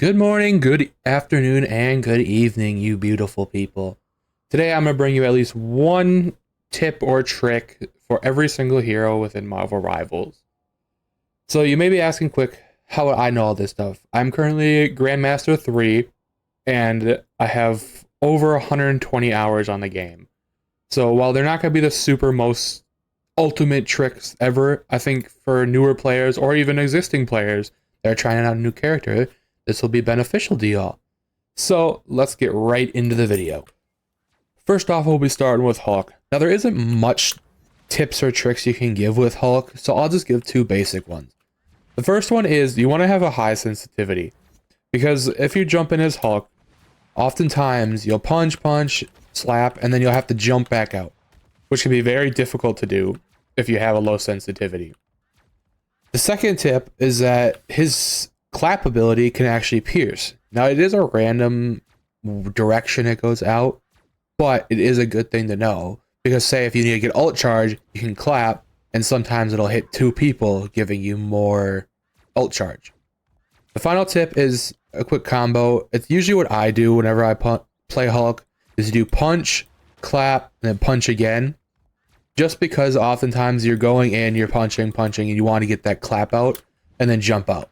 Good morning, good afternoon, and good evening, you beautiful people. Today I'm going to bring you at least one tip or trick for every single hero within Marvel Rivals. So you may be asking quick, how would I know all this stuff? I'm currently Grandmaster 3, and I have over 120 hours on the game. So while they're not going to be the super most ultimate tricks ever, I think for newer players or even existing players that are trying out a new character, this will be beneficial to y'all. So let's get right into the video. First off, we'll be starting with Hulk. Now there isn't much tips or tricks you can give with Hulk, so I'll just give two basic ones. The first one is you want to have a high sensitivity, because if you jump in as Hulk, oftentimes you'll punch, slap, and then you'll have to jump back out, which can be very difficult to do if you have a low sensitivity. The second tip is that his clap ability can actually pierce. Now it is a random direction it goes out, but it is a good thing to know, because say if you need to get ult charge, you can clap, and sometimes it'll hit two people, giving you more ult charge. The final tip is a quick combo. It's usually what I do whenever I play Hulk, is to do punch, clap, and then punch again. Just because oftentimes you're going in, you're punching, and you want to get that clap out, and then jump out.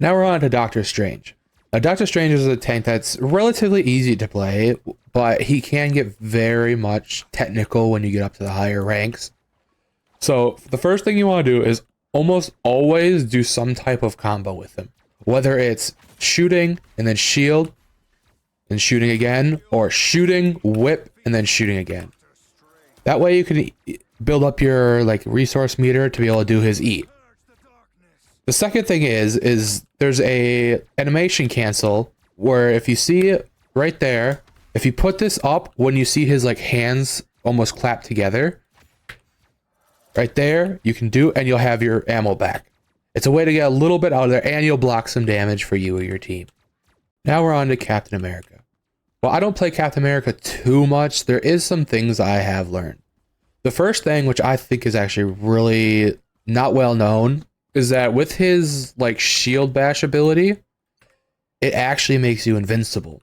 Now we're on to Doctor Strange. Now Doctor Strange is a tank that's relatively easy to play, but he can get very much technical when you get up to the higher ranks. So the first thing you want to do is almost always do some type of combo with him. Whether it's shooting and then shield and shooting again, or shooting, whip, and then shooting again. That way you can build up your resource meter to be able to do his E. The second thing is there's a animation cancel where if you see it right there, if you put this up when you see his hands almost clap together, right there, you can do, and you'll have your ammo back. It's a way to get a little bit out of there, and you'll block some damage for you or your team. Now we're on to Captain America. Well, I don't play Captain America too much. There is some things I have learned. The first thing, which I think is actually really not well known, is that with his shield bash ability, it actually makes you invincible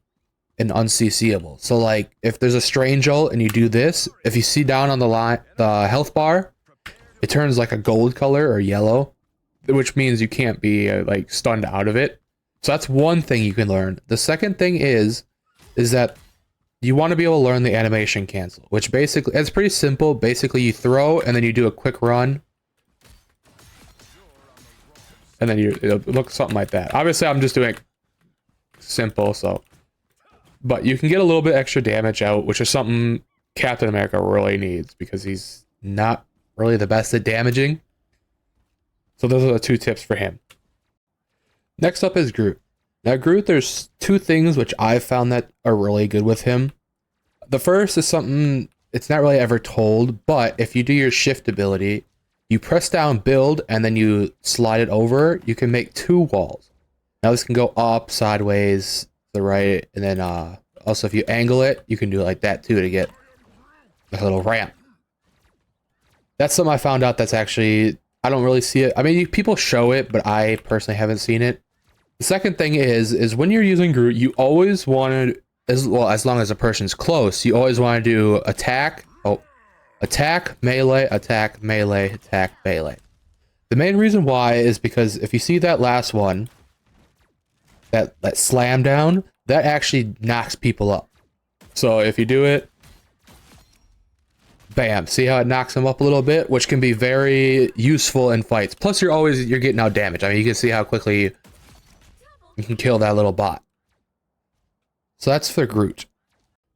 and unCCable. So if there's a strange ult and you do this, if you see down on the health bar, it turns like a gold color or yellow, which means you can't be stunned out of it. So that's one thing you can learn. The second thing is that you want to be able to learn the animation cancel, which basically, it's pretty simple. Basically you throw and then you do a quick run, and then it'll look something like that. Obviously, I'm just doing it simple, but you can get a little bit extra damage out, which is something Captain America really needs, because he's not really the best at damaging. So those are the two tips for him. Next up is Groot. Now Groot, there's two things which I've found that are really good with him. The first is something, it's not really ever told, but if you do your shift ability, you press down build and then you slide it over, you can make two walls. Now this can go up, sideways, to the right, and then also if you angle it, you can do it like that too to get a little ramp. That's something I found out that's actually, I don't really see it. I mean, people show it, but I personally haven't seen it. The second thing is when you're using Groot, you always want to, as long as a person's close, you always want to do attack, melee, attack, melee, attack, melee. The main reason why is because if you see that last one, that slam down, that actually knocks people up. So if you do it, bam, see how it knocks them up a little bit, which can be very useful in fights. Plus you're getting out damage. I mean, you can see how quickly you can kill that little bot. So that's for Groot.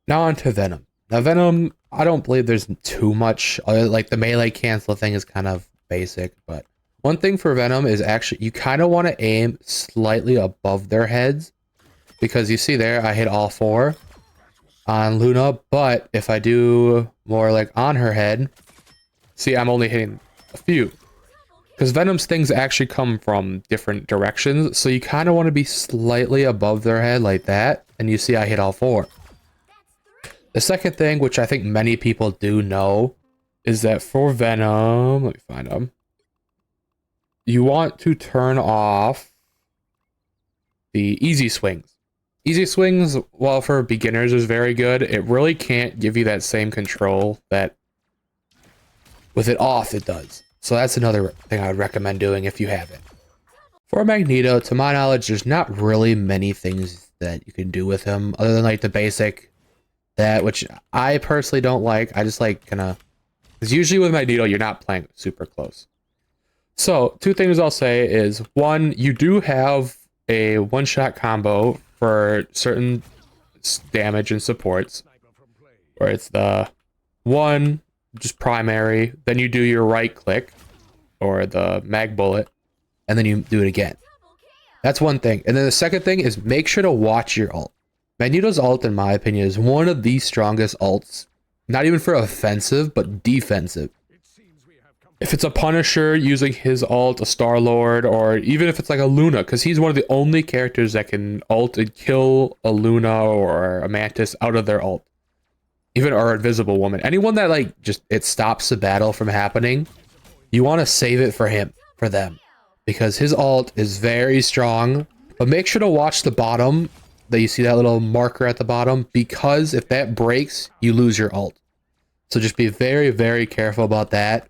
Now on to Venom. Now Venom, I don't believe there's too much, the melee cancel thing is kind of basic, but one thing for Venom is actually you kind of want to aim slightly above their heads, because you see there, I hit all four on Luna, but if I do more on her head, see, I'm only hitting a few, because Venom's things actually come from different directions, so you kind of want to be slightly above their head like that, and you see I hit all four. The second thing, which I think many people do know, is that for Venom, let me find them. You want to turn off the easy swings. Easy swings, while for beginners is very good, it really can't give you that same control that with it off it does. So that's another thing I would recommend doing if you have it. For Magneto, to my knowledge, there's not really many things that you can do with him other than like the basic that, which I personally don't like. I just like kind of, because usually with Magneto, you're not playing super close. So two things I'll say is, one, you do have a one-shot combo for certain damage and supports, where it's the one, just primary, then you do your right click, or the mag bullet, and then you do it again. That's one thing. And then the second thing is make sure to watch your ult. Magneto's ult, in my opinion, is one of the strongest ults, not even for offensive, but defensive. If it's a Punisher using his ult, a Starlord, or even if it's like a Luna, because he's one of the only characters that can ult and kill a Luna or a Mantis out of their ult. Even our Invisible Woman. Anyone that like just it stops the battle from happening, you want to save it for him, for them. Because his ult is very strong. But make sure to watch the bottom, that you see that little marker at the bottom, because if that breaks, you lose your ult. So just be very, very careful about that.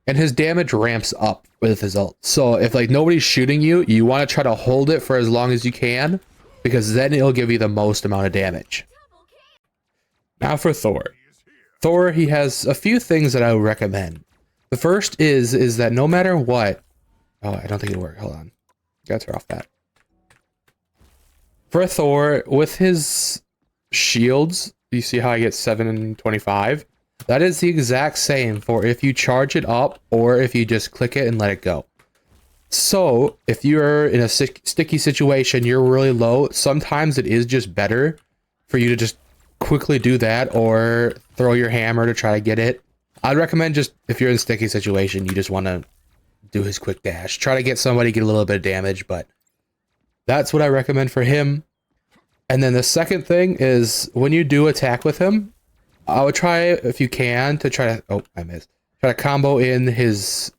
And his damage ramps up with his ult. So if like nobody's shooting you, you want to try to hold it for as long as you can, because then it'll give you the most amount of damage. Now for Thor. Thor, he has a few things that I would recommend. The first is that no matter what, oh, I don't think it'll work. Hold on. Gotta turn off that. For Thor, with his shields, you see how I get 7 and 25? That is the exact same for if you charge it up or if you just click it and let it go. So if you're in a sticky situation, you're really low, sometimes it is just better for you to just quickly do that or throw your hammer to try to get it. I'd recommend just, if you're in a sticky situation, you just want to do his quick dash. Try to get somebody, get a little bit of damage, but that's what I recommend for him. And then the second thing is when you do attack with him, I would try, if you can, to try to, oh, I missed. Try to combo in his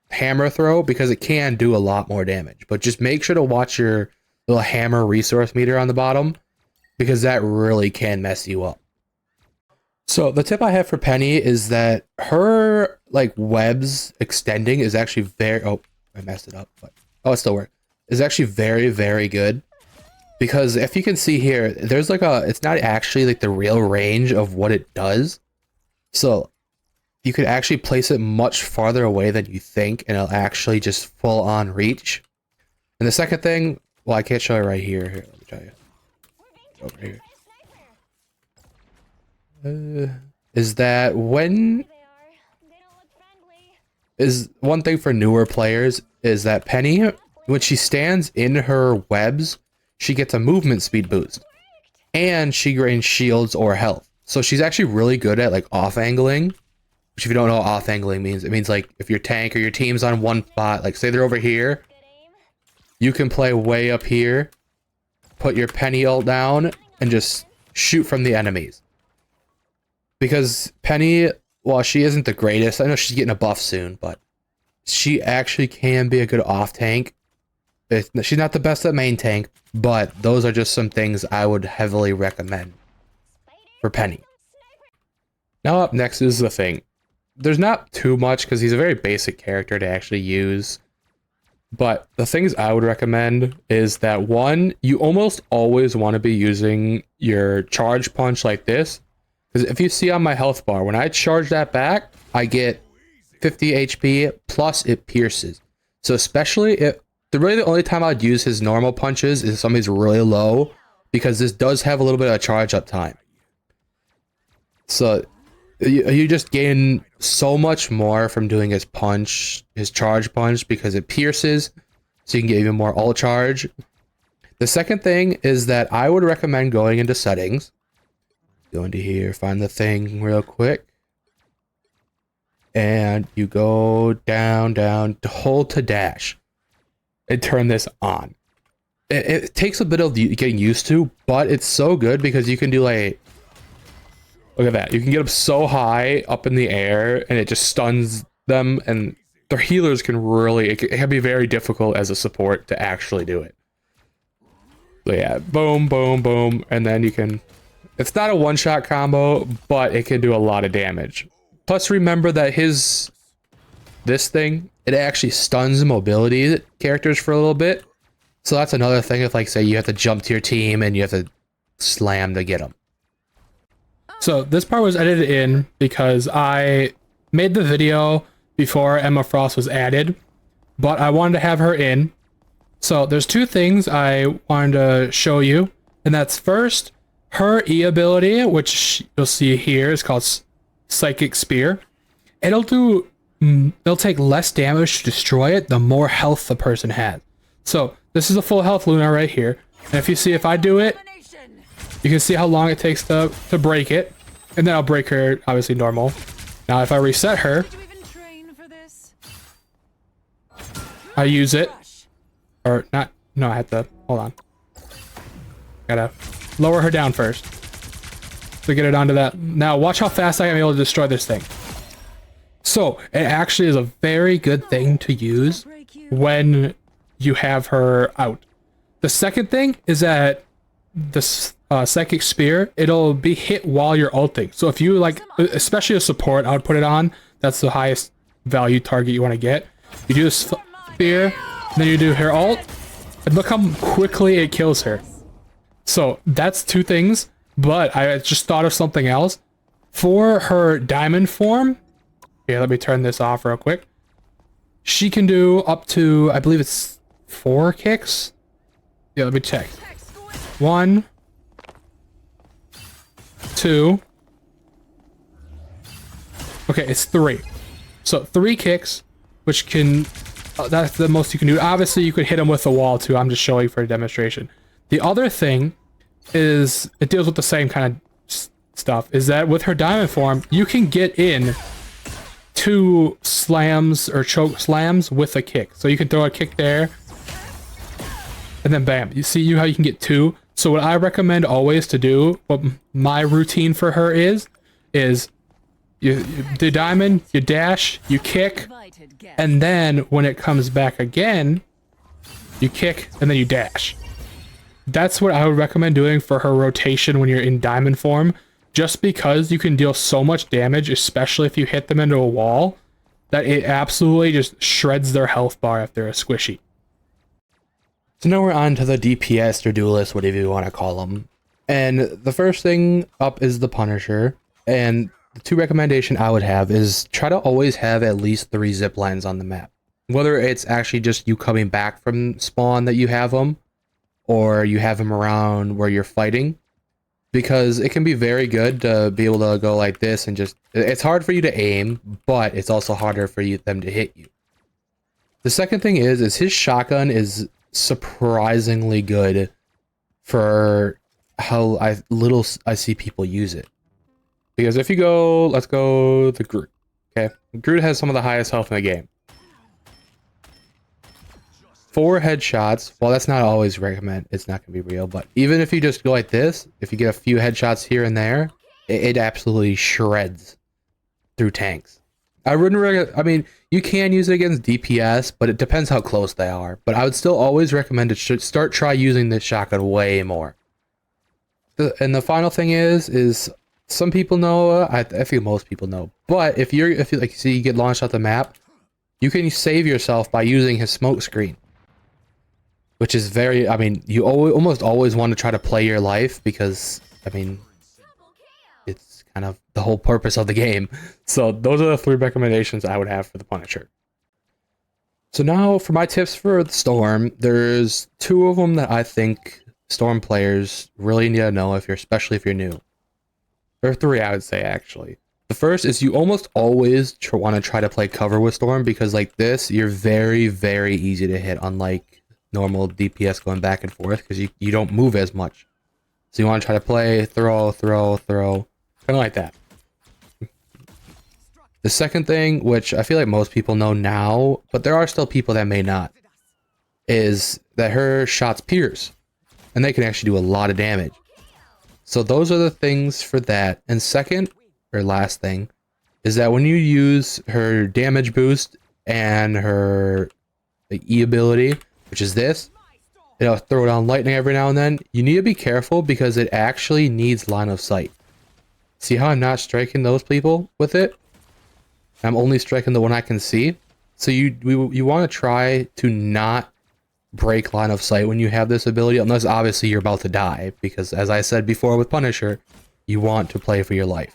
hammer throw because it can do a lot more damage. But just make sure to watch your little hammer resource meter on the bottom because that really can mess you up. So the tip I have for Peni is that her like webs extending is actually very, oh, I messed it up, but oh, it still worked. Is actually very, very good. Because if you can see here, there's like a, it's not actually like the real range of what it does. So you could actually place it much farther away than you think and it'll actually just full on reach. And the second thing, well, I can't show you right here. Here, let me tell you. Over here. Is that when is one thing for newer players is that Peni, when she stands in her webs, she gets a movement speed boost and she gains shields or health. So she's actually really good at like off angling, which if you don't know what off angling means, it means like if your tank or your team's on one spot, like say they're over here, you can play way up here, put your Peni ult down and just shoot from the enemies. Because Peni, while she isn't the greatest, I know she's getting a buff soon, but she actually can be a good off tank. She's not the best at main tank, but those are just some things I would heavily recommend for Peni. Now up next is the thing. There's not too much because he's a very basic character to actually use. But the things I would recommend is that one, you almost always want to be using your charge punch like this. Because if you see on my health bar, when I charge that back, I get 50 HP plus it pierces. So especially if really the only time I'd use his normal punches is if somebody's really low, because this does have a little bit of charge up time. So you just gain so much more from doing his punch, his charge punch, because it pierces, so you can get even more ult charge. The second thing is that I would recommend going into settings. Go into here, find the thing real quick. And you go down, to hold to dash. And turn this on. It takes a bit of getting used to, but it's so good because you can do like, look at that. You can get up so high up in the air and it just stuns them, and their healers can really, it can be very difficult as a support to actually do it. So yeah, boom, boom, boom, and then you can... It's not a one-shot combo, but it can do a lot of damage. Plus, remember that this thing, it actually stuns mobility characters for a little bit. So that's another thing if, like, say you have to jump to your team and you have to slam to get them. So this part was edited in because I made the video before Emma Frost was added, but I wanted to have her in. So there's two things I wanted to show you, and that's first, her E ability, which you'll see here, is called Psychic Spear. It'll take less damage to destroy it the more health the person has. So this is a full health Luna right here, and if I do it, you can see how long it takes to break it, and then I'll break her obviously normal. Now if I reset her, I use it, or not. No, I have to hold on. Gotta lower her down first to get it onto that. Now watch how fast I am able to destroy this thing. So it actually is a very good thing to use when you have her out. The second thing is that this Psychic Spear, it'll be hit while you're ulting. So if you like, especially a support, I would put it on. That's the highest value target you want to get. You do this spear, then you do her ult, and look how quickly it kills her. So that's two things, but I just thought of something else. For her diamond form, here, let me turn this off real quick. She can do up to, I believe it's 4 kicks. Yeah, let me check. 1, 2. Okay, it's 3. So 3 kicks, which can, that's the most you can do. Obviously, you could hit them with the wall too. I'm just showing for a demonstration. The other thing is, it deals with the same kind of stuff, is that with her diamond form, you can get in 2 slams or choke slams with a kick. So you can throw a kick there, and then bam. You see how you can get 2? So what I recommend always to do, what my routine for her is you do diamond, you dash, you kick, and then when it comes back again, you kick, and then you dash. That's what I would recommend doing for her rotation when you're in diamond form, just because you can deal so much damage, especially if you hit them into a wall, that it absolutely just shreds their health bar if they're a squishy. So now we're on to the DPS or duelist, whatever you want to call them. And the first thing up is the Punisher, and the 2 recommendation I would have is try to always have at least 3 zip lines on the map. Whether it's actually just you coming back from spawn that you have them, or you have them around where you're fighting, because it can be very good to be able to go like this and just, it's hard for you to aim, but it's also harder for them to hit you. The second thing is his shotgun is surprisingly good for how little I see people use it. Because if you go, let's go the Groot. Okay, Groot has some of the highest health in the game. 4 headshots, well, that's not always recommend, it's not gonna be real, but even if you just go like this, if you get a few headshots here and there, it absolutely shreds through tanks. I wouldn't I mean, you can use it against DPS, but it depends how close they are. But I would still always recommend to try using this shotgun way more. And the final thing is some people know, I think most people know, but if you like, see you get launched off the map, you can save yourself by using his smoke screen. Which is very, I mean, you almost always want to try to play your life because, I mean, it's kind of the whole purpose of the game. So those are the 3 recommendations I would have for the Punisher. So now for my tips for the Storm, there's 2 of them that I think Storm players really need to know, especially if you're new. There are 3, I would say, actually. The first is you almost always want to try to play cover with Storm, because like this, you're very, very easy to hit, unlike normal DPS going back and forth, because you don't move as much. So you want to try to play throw, kind of like that. The second thing, which I feel like most people know now, but there are still people that may not, is that her shots pierce, and they can actually do a lot of damage. So those are the things for that. And second, or last thing, is that when you use her damage boost and her E ability, which is this, It'll throw down lightning every now and then. You need to be careful because it actually needs line of sight. See how I'm not striking those people with it? I'm only striking the one I can see. So you want to try to not break line of sight when you have this ability, unless obviously you're about to die, because as I said before with Punisher, you want to play for your life.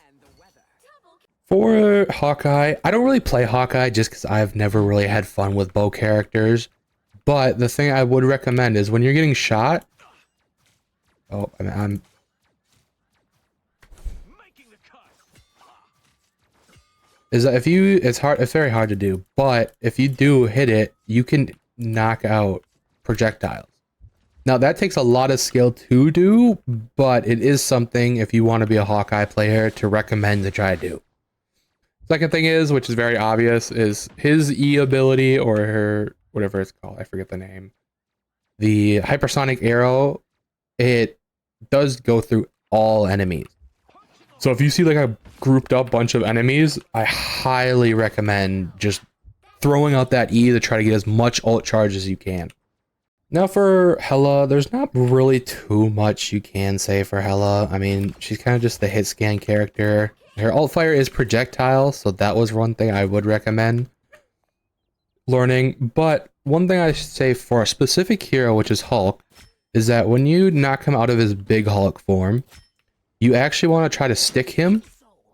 For Hawkeye, I don't really play Hawkeye just because I've never really had fun with bow characters, but the thing I would recommend is when you're getting shot, is that it's very hard to do, but if you do hit it, you can knock out projectiles. Now that takes a lot of skill to do, but it is something if you want to be a Hawkeye player to recommend to try to do. Second thing is, which is very obvious, is his E ability, or her, whatever it's called, I forget the name. The hypersonic arrow, it does go through all enemies. So if you see like a grouped up bunch of enemies, I highly recommend just throwing out that E to try to get as much ult charge as you can. Now for Hela, there's not really too much you can say for Hela. I mean, she's kind of just the hit scan character. Her ult fire is projectile, so that was one thing I would recommend learning. But one thing I should say for a specific hero, which is Hulk, is that when you knock him out of his big Hulk form, you actually want to try to stick him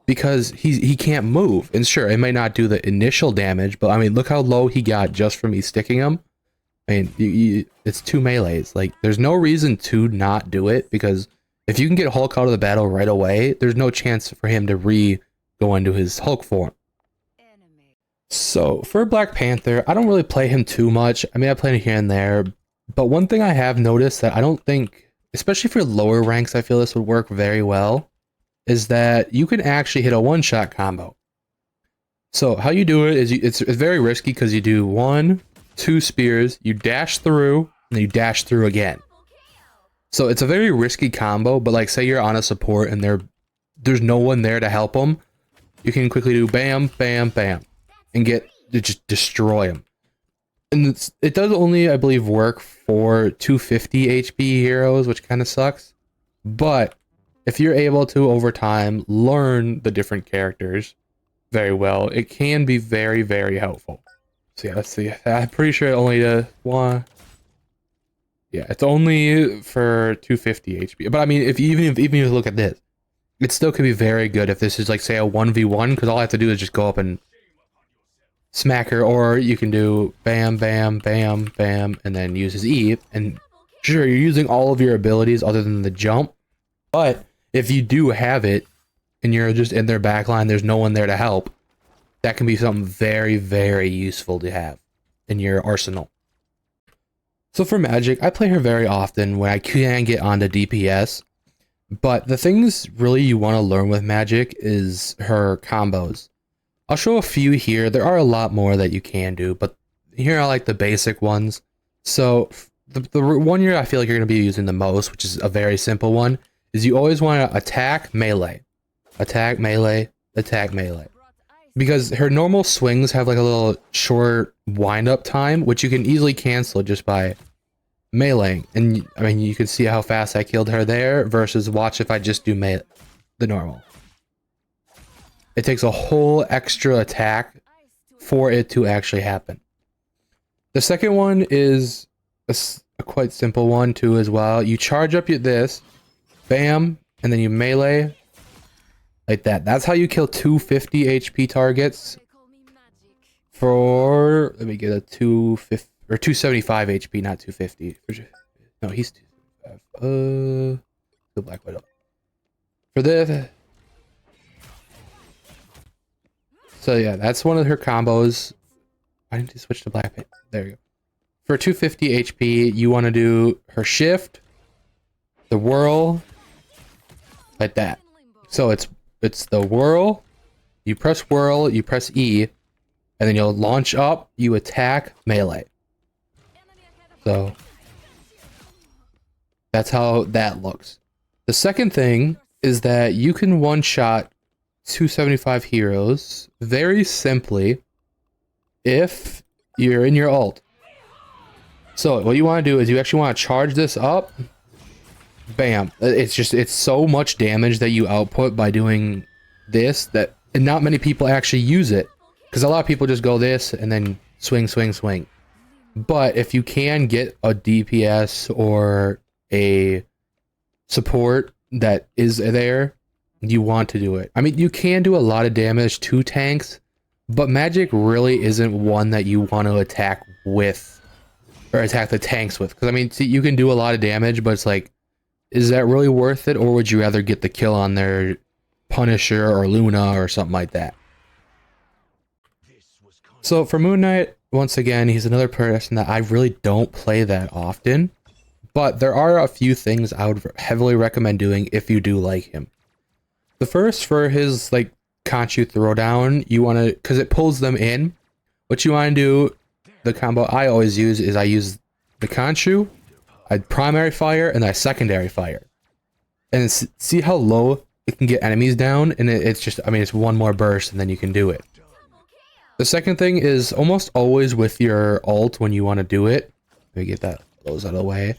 because he can't move. And sure, it may not do the initial damage, but I mean, look how low he got just from me sticking him. I mean, it's 2 melees. Like, there's no reason to not do it, because if you can get Hulk out of the battle right away, there's no chance for him to go into his Hulk form. So, for Black Panther, I don't really play him too much. I mean, I play him here and there. But one thing I have noticed that I don't think, especially for lower ranks, I feel this would work very well, is that you can actually hit a one-shot combo. So, how you do it is, it's very risky because you do 1, 2 spears, you dash through, and then you dash through again. So it's a very risky combo, but like say you're on a support and there's no one there to help them, you can quickly do bam, bam, bam, and just destroy them. And it does only, I believe, work for 250 HP heroes, which kind of sucks. But if you're able to, over time, learn the different characters very well, it can be very, very helpful. So yeah, let's see. I'm pretty sure it only does one. Yeah, it's only for 250 HP. But I mean, even if you look at this, it still could be very good if this is like, say, a 1v1, because all I have to do is just go up and smack her, or you can do bam, bam, bam, bam, and then use his E. And sure, you're using all of your abilities other than the jump, but if you do have it and you're just in their backline, there's no one there to help, that can be something very, very useful to have in your arsenal. So for Magik, I play her very often when I can get onto DPS, but the things really you want to learn with Magik is her combos. I'll show a few here. There are a lot more that you can do, but here are like the basic ones. So the one here I feel like you're going to be using the most, which is a very simple one, is you always want to attack melee. Attack melee, attack melee. Because her normal swings have like a little short wind-up time, which you can easily cancel just by meleeing. And I mean, you can see how fast I killed her there versus watch if I just do the normal. It takes a whole extra attack for it to actually happen. The second one is a quite simple one too as well. You charge up this, bam, and then you melee like that. That's how you kill 250 HP targets for, let me get a 250 or 275 HP, not 250. No, he's 275. The Black Widow. For this. So yeah, that's one of her combos. I need to switch to Black Panther. There we go. For 250 HP, you want to do her shift, the whirl, like that. So it's the whirl, you press E, and then you'll launch up, you attack, melee. So that's how that looks. The second thing is that you can one-shot 275 heroes very simply if you're in your ult. So what you want to do is you actually want to charge this up. Bam. It's so much damage that you output by doing this that and not many people actually use it. Because a lot of people just go this and then swing, swing, swing. But if you can get a DPS or a support that is there, you want to do it. I mean, you can do a lot of damage to tanks, but Magik really isn't one that you want to attack with, or attack the tanks with. Because I mean, see, you can do a lot of damage, but it's like, is that really worth it, or would you rather get the kill on their Punisher or Luna or something like that? So for Moon Knight, once again, he's another person that I really don't play that often, but there are a few things I would heavily recommend doing if you do like him. The first, for his like Conchu throwdown, you want to, because it pulls them in, what you want to do, the combo I always use is I use the Conchu, I primary fire, and I secondary fire. And see how low it can get enemies down, and it's just, I mean, it's one more burst and then you can do it. The second thing is almost always with your ult when you want to do it. Let me get those out of the way.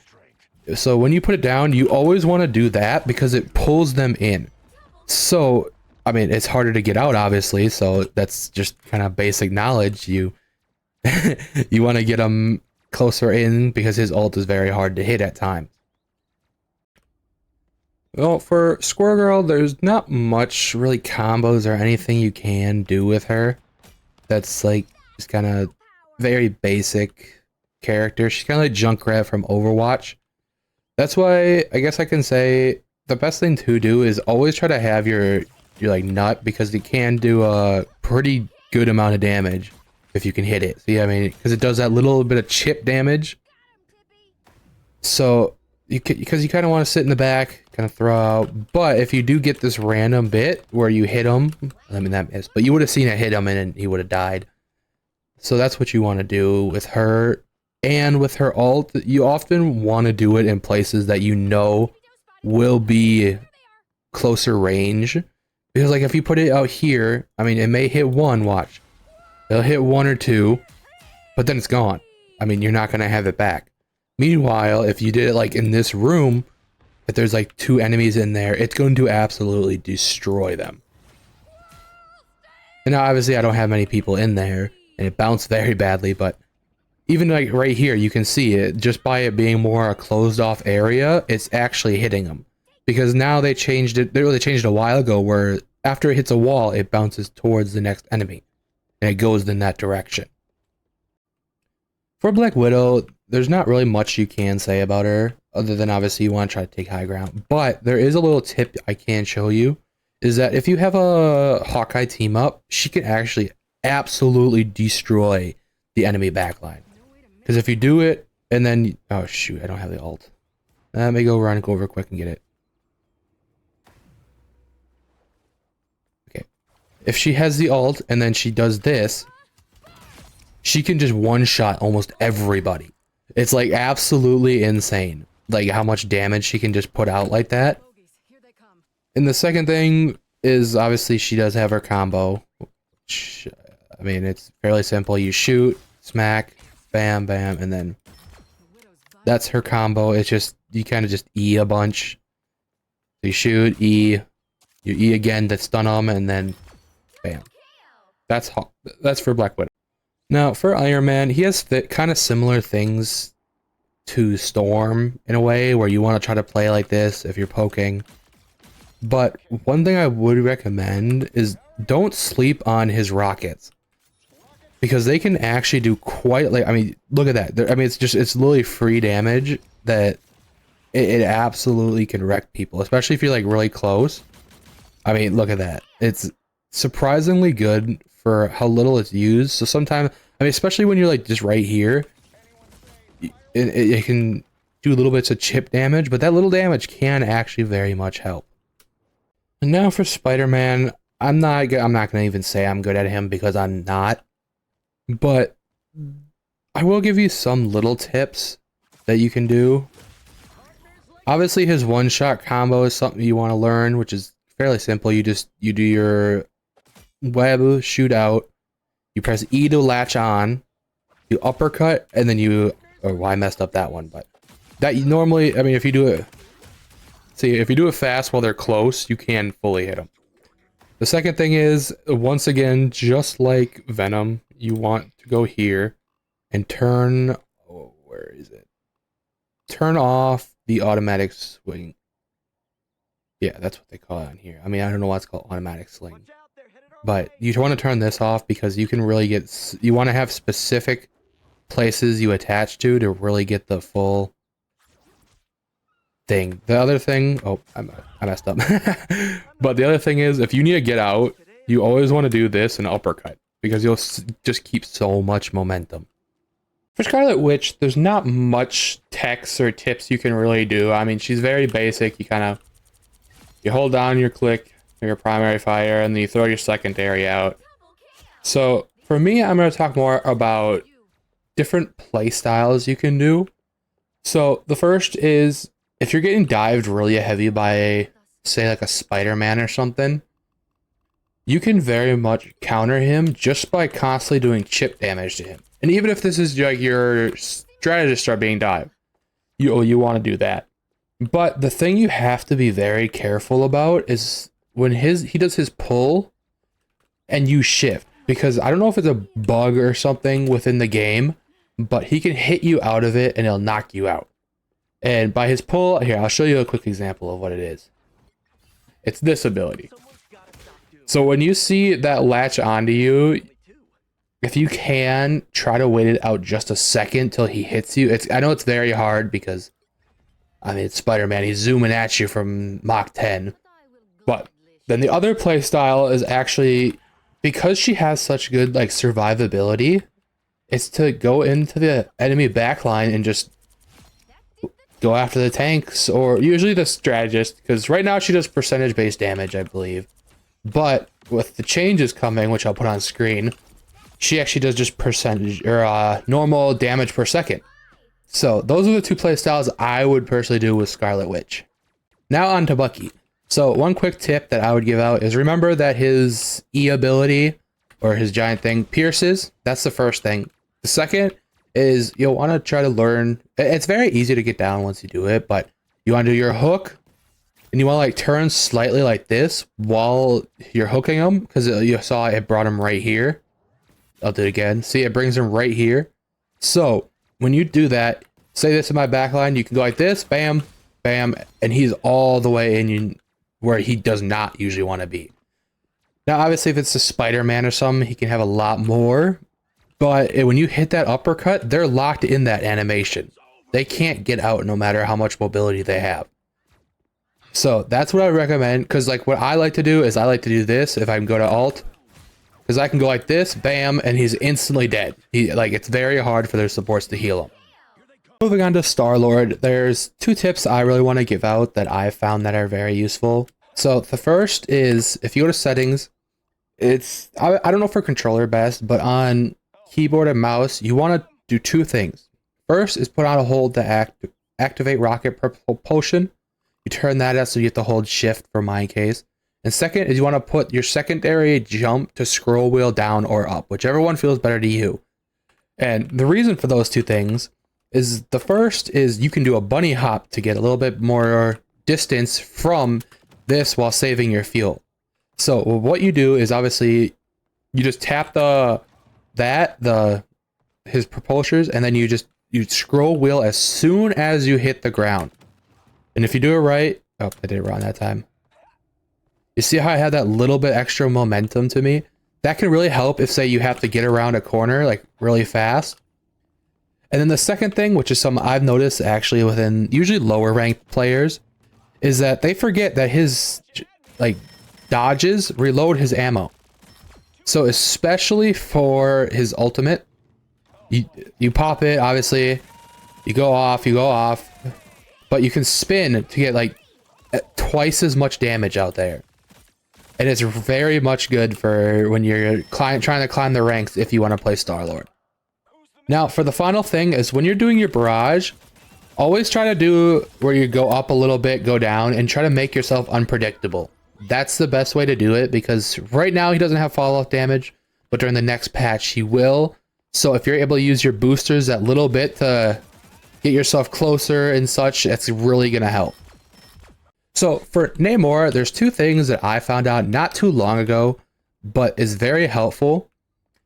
So when you put it down, you always want to do that because it pulls them in. So, I mean, it's harder to get out, obviously, so that's just kind of basic knowledge. You you want to get them closer in because his ult is very hard to hit at times. Well, for Squirrel Girl, there's not much really combos or anything you can do with her. That's like just kind of very basic character. She's kind of like Junkrat from Overwatch. That's why I guess I can say the best thing to do is always try to have your like nut, because it can do a pretty good amount of damage if you can hit it. See, I mean, because it does that little bit of chip damage. So because you kind of want to sit in the back, kind of throw out. But if you do get this random bit where you hit him, I mean that missed, but you would have seen it hit him and he would have died. So that's what you want to do with her. And with her ult, you often want to do it in places that you know will be closer range. Because like if you put it out here, I mean, it may hit one, watch. It'll hit one or two, but then it's gone. I mean, you're not going to have it back. Meanwhile, if you did it like in this room, if there's like two enemies in there, it's going to absolutely destroy them. And now obviously I don't have many people in there, and it bounced very badly, but even like right here, you can see it, just by it being more a closed off area, it's actually hitting them. Because now they changed it, they changed it a while ago, where after it hits a wall, it bounces towards the next enemy. And it goes in that direction. For Black Widow, there's not really much you can say about her, other than obviously you want to try to take high ground. But there is a little tip I can show you, is that if you have a Hawkeye team up, she can actually absolutely destroy the enemy backline. Because if you do it, and then, oh shoot, I don't have the ult. Let me go over quick and get it. Okay. If she has the ult, and then she does this, she can just one-shot almost everybody. It's like absolutely insane, like how much damage she can just put out like that. And the second thing is obviously she does have her combo. Which, I mean, it's fairly simple. You shoot, smack, bam, bam, and then that's her combo. It's just, you kind of just E a bunch. So you shoot, E, you E again to stun them, and then bam. That's for Black Widow. Now, for Iron Man, he has kind of similar things to Storm in a way, where you want to try to play like this if you're poking. But one thing I would recommend is don't sleep on his rockets. Because they can actually do quite, like, I mean, look at that. I mean, it's literally free damage that it absolutely can wreck people, especially if you're like really close. I mean, look at that. It's surprisingly good for how little it's used. So sometimes, I mean, especially when you're like just right here, it can do little bits of chip damage, but that little damage can actually very much help. And now for Spider-Man, I'm not gonna even say I'm good at him, because I'm not. But I will give you some little tips that you can do. Obviously, his one-shot combo is something you want to learn, which is fairly simple. You do your web, shoot out, you press E to latch on, you uppercut, and then you or why I messed up that one, but that you normally, I mean, if you do it, see, if you do it fast while they're close, you can fully hit them. The second thing is, once again, just like Venom, you want to go here and turn, oh, where is it? Turn off the automatic swing. Yeah, that's what they call it on here. I mean, I don't know why it's called automatic sling. But you want to turn this off because you can really get, you want to have specific places you attach to really get the full thing. The other thing, oh, I messed up. But the other thing is, if you need to get out, you always want to do this and uppercut because you'll just keep so much momentum. For Scarlet Witch, there's not much text or tips you can really do. I mean, she's very basic. You hold down your click, your primary fire, and then you throw your secondary out. So for me, I'm going to talk more about different play styles you can do. So the first is, if you're getting dived really heavy by, say, like a Spiderman or something, you can very much counter him just by constantly doing chip damage to him. And even if this is like your strategist start being dived, you want to do that. But the thing you have to be very careful about is when he does his pull and you shift, because I don't know if it's a bug or something within the game, but he can hit you out of it and he'll knock you out. And by his pull, here, I'll show you a quick example of what it is. It's this ability. So when you see that latch onto you, if you can, try to wait it out just a second till he hits you. I know it's very hard because, I mean, it's Spider-Man. He's zooming at you from Mach 10. But then the other play style is actually, because she has such good like survivability, it's to go into the enemy backline and just go after the tanks, or usually the strategist, because right now she does percentage-based damage, I believe. But with the changes coming, which I'll put on screen, she actually does just percentage or normal damage per second. So those are the two play styles I would personally do with Scarlet Witch. Now on to Bucky. So one quick tip that I would give out is remember that his E ability, or his giant thing, pierces. That's the first thing. The second is you'll want to try to learn. It's very easy to get down once you do it, but you want to do your hook and you want to like turn slightly like this while you're hooking him, because you saw it brought him right here. I'll do it again. See, it brings him right here. So when you do that, say this in my backline, you can go like this, bam, bam, and he's all the way in where he does not usually want to be. Now, obviously, if it's a Spider-Man or something, he can have a lot more. But when you hit that uppercut, they're locked in that animation. They can't get out no matter how much mobility they have. So that's what I recommend, because like what I like to do is I like to do this if I can go to alt. Because I can go like this, bam, and he's instantly dead. It's very hard for their supports to heal him. Moving on to Starlord, there's two tips I really want to give out that I've found that are very useful. So the first is, if you go to settings, I don't know for controller best, but on keyboard and mouse, you want to do two things. First is put on a hold to activate rocket propulsion. You turn that out so you have to hold shift for my case. And second is you want to put your secondary jump to scroll wheel down or up, whichever one feels better to you. And the reason for those two things is the first is you can do a bunny hop to get a little bit more distance from this while saving your fuel. So what you do is obviously you just tap his propulsors, and then you scroll wheel as soon as you hit the ground. And if you do it right, oh, I did it wrong that time. You see how I had that little bit extra momentum to me? That can really help if, say, you have to get around a corner like really fast. And then the second thing, which is something I've noticed actually within usually lower ranked players, is that they forget that his dodges reload his ammo. So especially for his ultimate, you pop it, obviously, you go off, but you can spin to get twice as much damage out there. And it's very much good for when you're trying to climb the ranks if you want to play Starlord. Now, for the final thing is when you're doing your barrage, always try to do where you go up a little bit, go down, and try to make yourself unpredictable. That's the best way to do it, because right now he doesn't have follow-up damage, but during the next patch he will. So if you're able to use your boosters that little bit to get yourself closer and such. That's really gonna help. So for Namor, there's two things that I found out not too long ago, but is very helpful.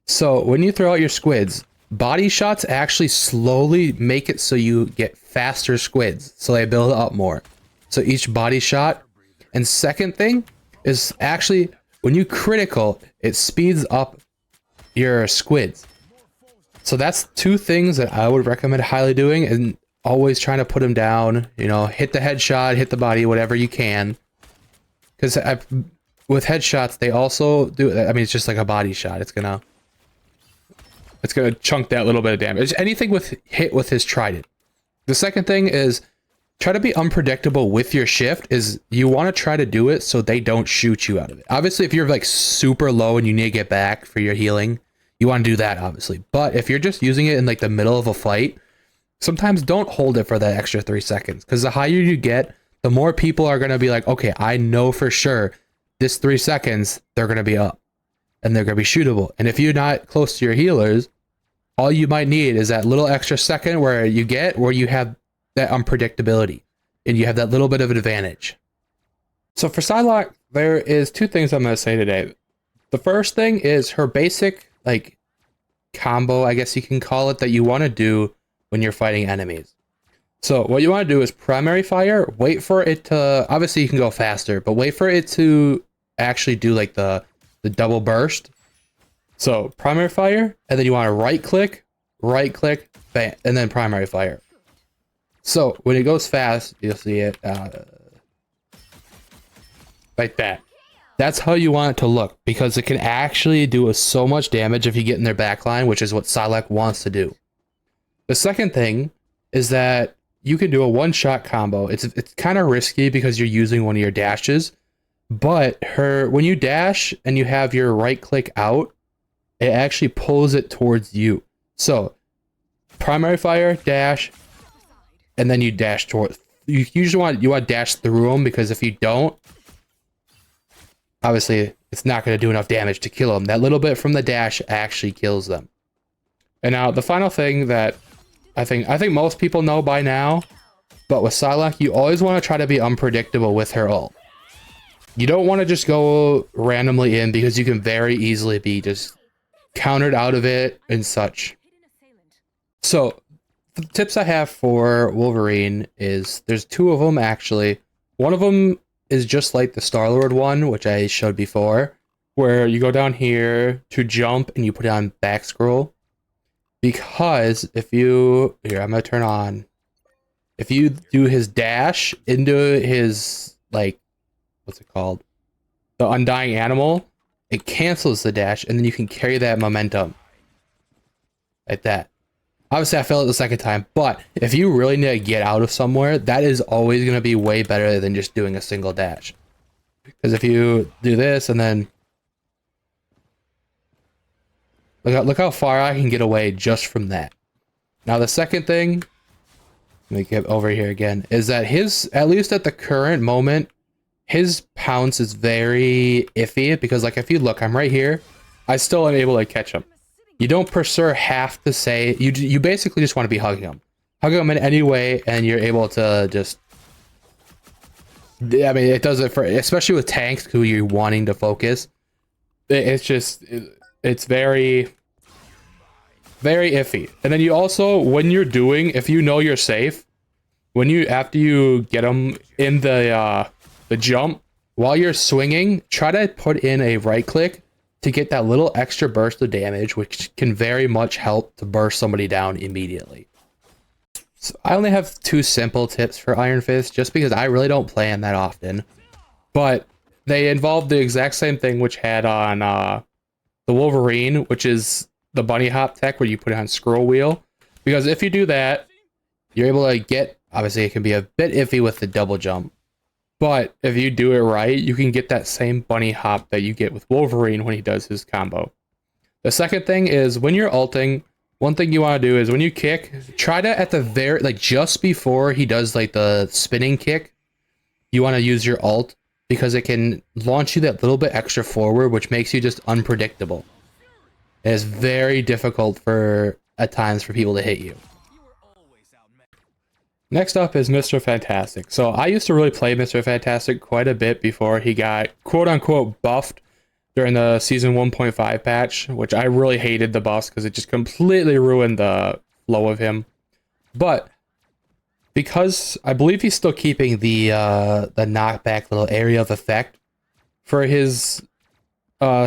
So when you throw out your squids, body shots actually slowly make it so you get faster squids, so they build up more. So each body shot. And second thing is actually when you critical, it speeds up your squids. So that's two things that I would recommend highly doing, and always trying to put them down, you know, hit the headshot, hit the body, whatever you can. Because with headshots, they also do, I mean, it's just like a body shot. It's gonna chunk that little bit of damage. Anything with hit with his trident. The second thing is try to be unpredictable with your shift. Is you want to try to do it so they don't shoot you out of it. Obviously, if you're like super low and you need to get back for your healing, you want to do that, obviously. But if you're just using it in like the middle of a fight, sometimes don't hold it for that extra 3 seconds, because the higher you get, the more people are going to be like, okay, I know for sure this 3 seconds, they're going to be up and they're going to be shootable. And if you're not close to your healers, all you might need is that little extra second where you have that unpredictability and you have that little bit of an advantage. So for Psylocke, there is two things I'm going to say today. The first thing is her basic like combo, I guess you can call it, that you want to do when you're fighting enemies. So what you want to do is primary fire, wait for it to, obviously you can go faster, but wait for it to actually do like the double burst. So primary fire, and then you want to right click, bam, and then primary fire. So when it goes fast, you'll see it like that. That's how you want it to look, because it can actually do so much damage if you get in their backline, which is what Psylocke wants to do. The second thing is that you can do a one-shot combo. It's kind of risky because you're using one of your dashes, but when you dash and you have your right click out, it actually pulls it towards you. So primary fire, dash, and then you dash towards. You usually want to dash through them, because if you don't, obviously it's not going to do enough damage to kill them. That little bit from the dash actually kills them. And now the final thing that I think most people know by now, but with Psylocke, you always want to try to be unpredictable with her ult. You don't want to just go randomly in, because you can very easily be just countered out of it and such. So the tips I have for Wolverine is, there's two of them actually. One of them is just like the Starlord one, which I showed before, where you go down here to jump and you put it on back scroll. Because if you, here, I'm going to turn on, if you do his dash into his, like, what's it called? The Undying Animal, it cancels the dash, and then you can carry that momentum. Like that. Obviously, I failed it the second time, but if you really need to get out of somewhere, that is always going to be way better than just doing a single dash. Because if you do this, and then look how far I can get away just from that. Now the second thing, let me get over here again, is that at least at the current moment, his pounce is very iffy, because like if you look, I'm right here, I still am able to catch him. You don't per se have to say, you basically just want to be hugging him. Hug him in any way, and you're able to just, I mean, it does it for, especially with tanks who you're wanting to focus. It's just, it's very, very iffy. And then you also, when you're doing, if you know you're safe, after you get them in the jump, while you're swinging, try to put in a right click to get that little extra burst of damage, which can very much help to burst somebody down immediately. So I only have two simple tips for Iron Fist, just because I really don't play him that often, but they involve the exact same thing which had on the Wolverine, which is the bunny hop tech, where you put it on scroll wheel. Because if you do that, you're able to get, obviously it can be a bit iffy with the double jump, but if you do it right, you can get that same bunny hop that you get with Wolverine when he does his combo. The second thing is, when you're ulting, one thing you want to do is when you kick, try to at the very, like just before he does like the spinning kick, you want to use your ult, because it can launch you that little bit extra forward, which makes you just unpredictable. It is very difficult at times for people to hit you. Next up is Mr. Fantastic. So I used to really play Mr. Fantastic quite a bit before he got quote-unquote buffed during the season 1.5 patch, which I really hated the buffs because it just completely ruined the flow of him. But because I believe he's still keeping the knockback little area of effect for his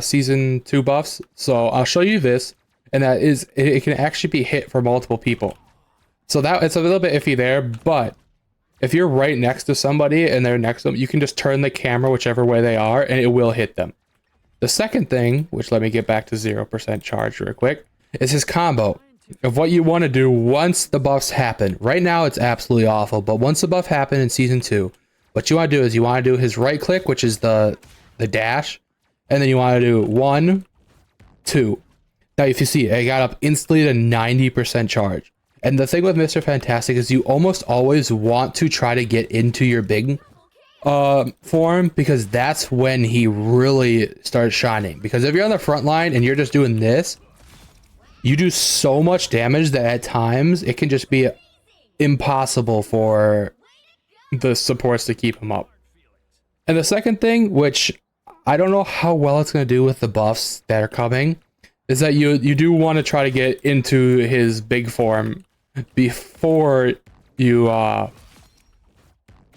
season 2 buffs. So I'll show you this, and that is it can actually be hit for multiple people. So that it's a little bit iffy there, but if you're right next to somebody and they're next to them, you can just turn the camera whichever way they are and it will hit them. The second thing, which let me get back to 0% charge real quick, is his combo of what you want to do once the buffs happen. Right now it's absolutely awful, but once the buff happened in season 2, what you want to do is you want to do his right click, which is the dash, and then you want to do 1, 2. Now if you see, it got up instantly to 90% charge. And the thing with Mr. Fantastic is you almost always want to try to get into your big form, because that's when he really starts shining. Because if you're on the front line and you're just doing this, you do so much damage that at times it can just be impossible for the supports to keep him up. And the second thing, which I don't know how well it's going to do with the buffs that are coming, is that you do want to try to get into his big form before you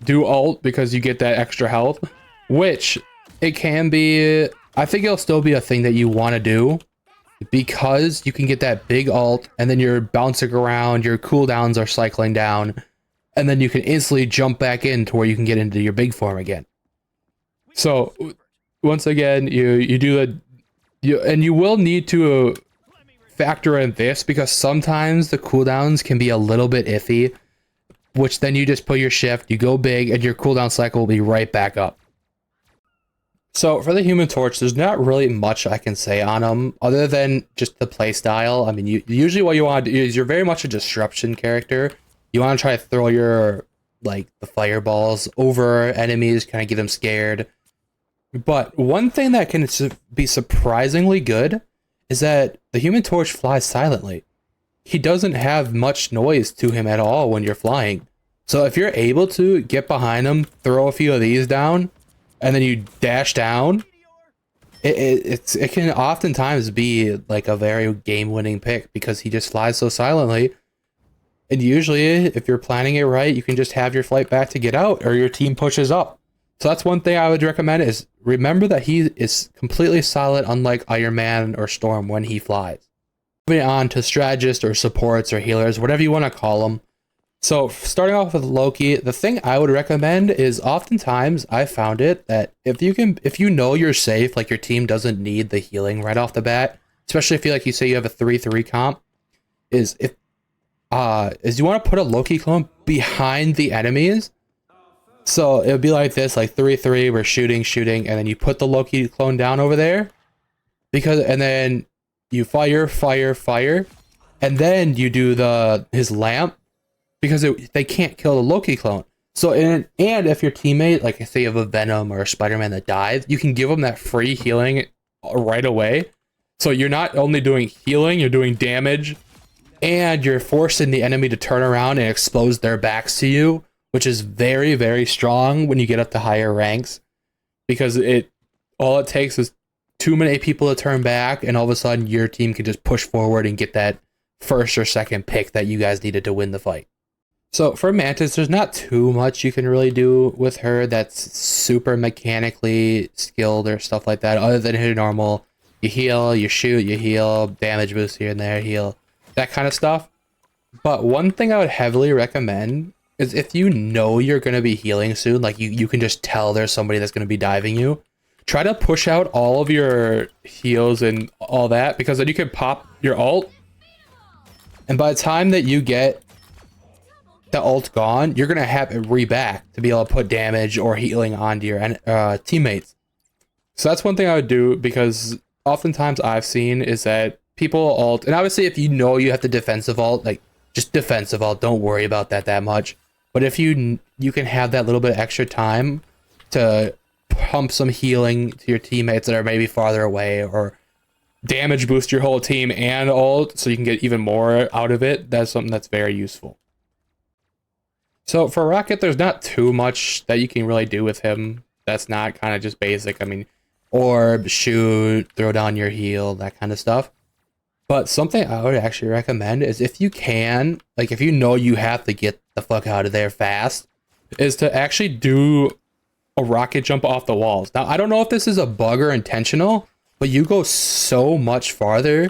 do ult, because you get that extra health, which it can be, I think it'll still be a thing that you want to do, because you can get that big ult and then you're bouncing around, your cooldowns are cycling down, and then you can instantly jump back in to where you can get into your big form again. So once again, you do and you will need to factor in this, because sometimes the cooldowns can be a little bit iffy, which then you just put your shift, you go big, and your cooldown cycle will be right back up. So for the Human Torch, there's not really much I can say on him other than just the playstyle. I mean, usually what you want to do is you're very much a disruption character. You want to try to throw your, like, the fireballs over enemies, kind of get them scared. But one thing that can be surprisingly good is that the Human Torch flies silently. He doesn't have much noise to him at all when you're flying. So if you're able to get behind him, throw a few of these down, and then you dash down, it can oftentimes be like a very game-winning pick, because he just flies so silently. And usually, if you're planning it right, you can just have your flight back to get out, or your team pushes up. So that's one thing I would recommend, is remember that he is completely silent, unlike Iron Man or Storm when he flies. Moving on to strategists or supports or healers, whatever you want to call them. So starting off with Loki, the thing I would recommend is, oftentimes I found it that if you know you're safe, like your team doesn't need the healing right off the bat, especially if you say you have a 3-3 comp, is you want to put a Loki clone behind the enemies. So it would be like this, like 3-3, we're shooting, and then you put the Loki clone down over there, and then you fire, and then you do his lamp, because they can't kill the Loki clone. So and if your teammate, like say you have a Venom or a Spiderman that dies, you can give them that free healing right away. So you're not only doing healing, you're doing damage, and you're forcing the enemy to turn around and expose their backs to you, which is very, very strong when you get up to higher ranks, because all it takes is too many people to turn back, and all of a sudden your team can just push forward and get that first or second pick that you guys needed to win the fight. So for Mantis, there's not too much you can really do with her that's super mechanically skilled or stuff like that, other than her normal, you heal, you shoot, you heal, damage boost here and there, heal, that kind of stuff. But one thing I would heavily recommend is, if you know you're going to be healing soon, like you can just tell there's somebody that's going to be diving you, try to push out all of your heals and all that, because then you can pop your ult, and by the time that you get the ult gone, you're going to have it re-back to be able to put damage or healing onto your teammates. So that's one thing I would do, because oftentimes I've seen is that people ult, and obviously if you know you have to defensive ult, like just defensive ult, don't worry about that much. But if you can have that little bit of extra time to pump some healing to your teammates that are maybe farther away, or damage boost your whole team and ult so you can get even more out of it, that's something that's very useful. So for Rocket, there's not too much that you can really do with him. That's not kind of just basic. I mean, orb, shoot, throw down your heal, that kind of stuff. But something I would actually recommend is if you can, like if you know you have to get the fuck out of there fast, is to actually do a rocket jump off the walls. Now, I don't know if this is a bug or intentional, but you go so much farther.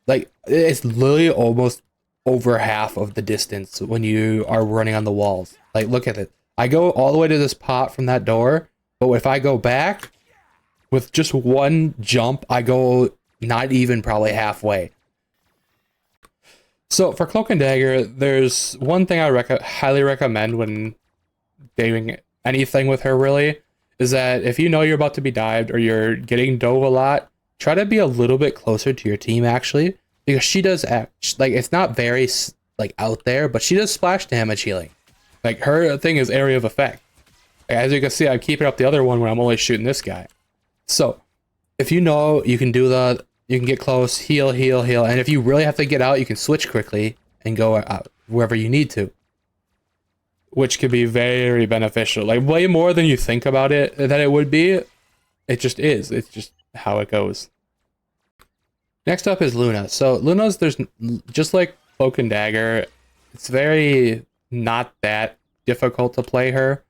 Like, it's literally almost over half of the distance when you are running on the walls. Like, look at it. I go all the way to this pot from that door, but if I go back with just one jump, I go not even probably halfway. So for Cloak and Dagger, there's one thing I highly recommend when doing anything with her, really, is that if you know you're about to be dived or you're getting dove a lot, try to be a little bit closer to your team, actually, because she does act like it's not very like out there, but she does splash damage healing. Like, her thing is area of effect. As you can see, I'm keeping up the other one when I'm only shooting this guy. So if you know you can do you can get close, heal, heal, heal, and if you really have to get out, you can switch quickly and go out wherever you need to, which could be very beneficial. Like, way more than you think about it that it would be. It just is. It's just how it goes. Next up is Luna. So Luna's, there's just like Cloak and Dagger, it's very not that difficult to play her.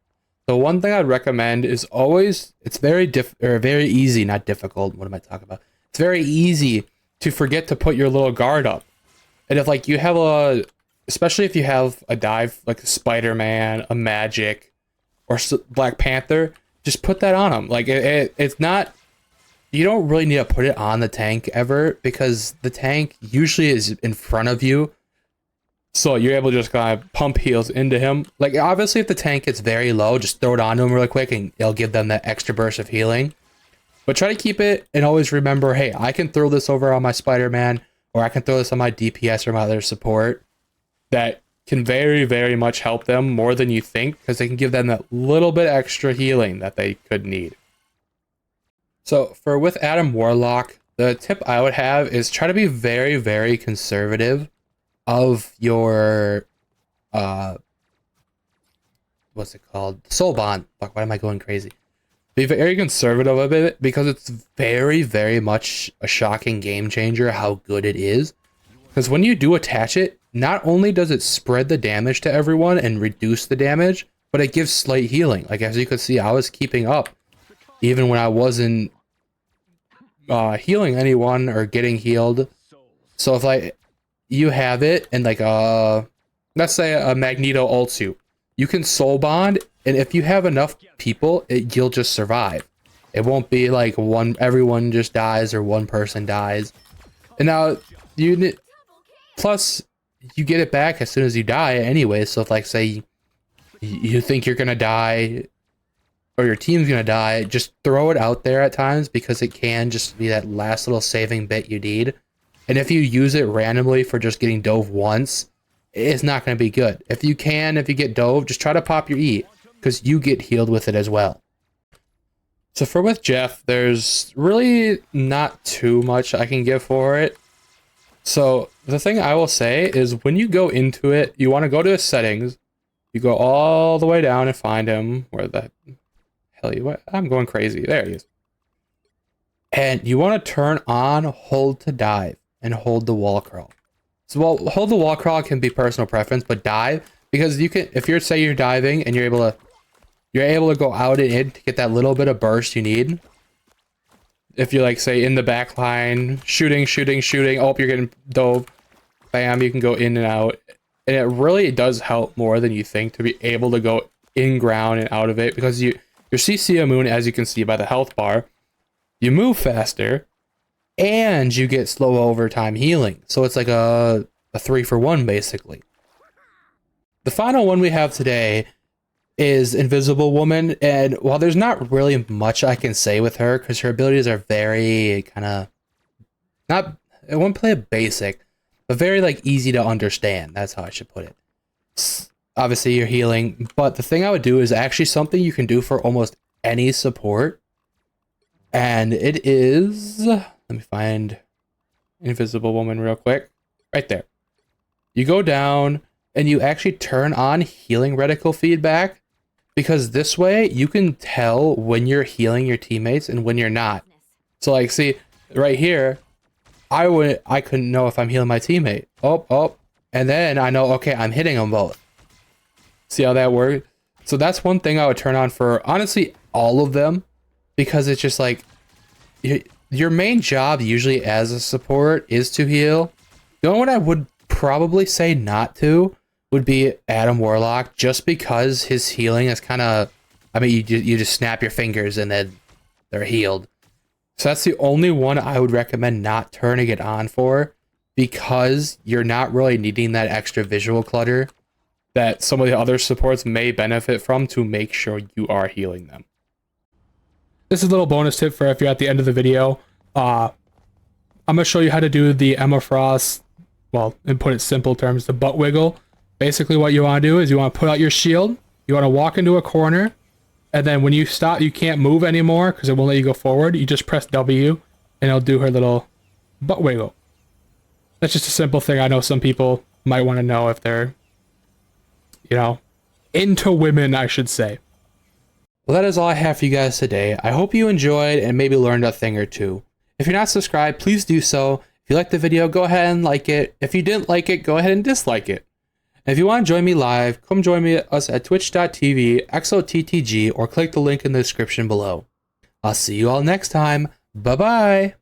The one thing I'd recommend is always, it's very very easy, not difficult. What am I talking about? It's very easy to forget to put your little guard up. And if like you have especially if you have a dive like a Spiderman, a Magik, or Black Panther, just put that on them. Like it's not, you don't really need to put it on the tank ever, because the tank usually is in front of you. So you're able to just kind of pump heals into him. Like, obviously, if the tank gets very low, just throw it onto him really quick and it'll give them that extra burst of healing. But try to keep it and always remember, hey, I can throw this over on my Spider-Man, or I can throw this on my DPS or my other support. That can very, very much help them more than you think, because they can give them that little bit extra healing that they could need. So for with Adam Warlock, the tip I would have is try to be very, very conservative of your what's it called, soul bond. Fuck, why am I going crazy? Be very conservative of it, because it's very, very much a shocking game changer how good it is. Because when you do attach it, not only does it spread the damage to everyone and reduce the damage, but it gives slight healing. Like, as you can see, I was keeping up even when I wasn't healing anyone or getting healed. So if you have it and like let's say a Mageneto ults you, you can soul bond, and if you have enough people, you'll just survive. It won't be like everyone just dies or one person dies. And now plus you get it back as soon as you die anyway. So if like say you think you're gonna die or your team's gonna die, just throw it out there at times, because it can just be that last little saving bit you need. And if you use it randomly for just getting dove once, it's not going to be good. If you get dove, just try to pop your E, because you get healed with it as well. So for with Jeff, there's really not too much I can give for it. So the thing I will say is, when you go into it, you want to go to his settings. You go all the way down and find him. Where the hell what? I'm going crazy. There he is. And you want to turn on hold to dive and hold the wall crawl. So, well, hold the wall crawl can be personal preference, but dive, because you can, if you're diving and you're able to go out and in to get that little bit of burst you need. If you're like, say, in the back line, shooting, oh, you're getting dove, bam, you can go in and out. And it really does help more than you think to be able to go in ground and out of it, because your CC Moon, as you can see by the health bar, you move faster, and you get slow overtime healing. So it's like a 3-for-1 basically. The final one we have today is Invisible Woman, and while there's not really much I can say with her, because her abilities are very kind of not, I won't play it basic, but very like easy to understand. That's how I should put it. Obviously you're healing, but the thing I would do is actually something you can do for almost any support, and it is, let me find Invisible Woman real quick. Right there. You go down and you actually turn on healing reticle feedback, because this way you can tell when you're healing your teammates and when you're not. So like, see right here, I couldn't know if I'm healing my teammate. Oh, and then I know, okay, I'm hitting them both. See how that works? So that's one thing I would turn on for, honestly, all of them, because it's just like, your main job usually as a support is to heal. The only one I would probably say not to would be Adam Warlock, just because his healing is kind of, I mean, you just snap your fingers and then they're healed. So that's the only one I would recommend not turning it on for, because you're not really needing that extra visual clutter that some of the other supports may benefit from to make sure you are healing them. This is a little bonus tip for if you're at the end of the video. I'm going to show you how to do the Emma Frost, well, in put it simple terms, the butt wiggle. Basically what you want to do is you want to put out your shield, you want to walk into a corner, and then when you stop, you can't move anymore because it won't let you go forward. You just press W, and it'll do her little butt wiggle. That's just a simple thing I know some people might want to know if they're, you know, into women, I should say. Well, that is all I have for you guys today. I hope you enjoyed and maybe learned a thing or two. If you're not subscribed, please do so. If you liked the video, go ahead and like it. If you didn't like it, go ahead and dislike it. And if you want to join me live, come join us at twitch.tv, XOTTG, or click the link in the description below. I'll see you all next time. Bye-bye.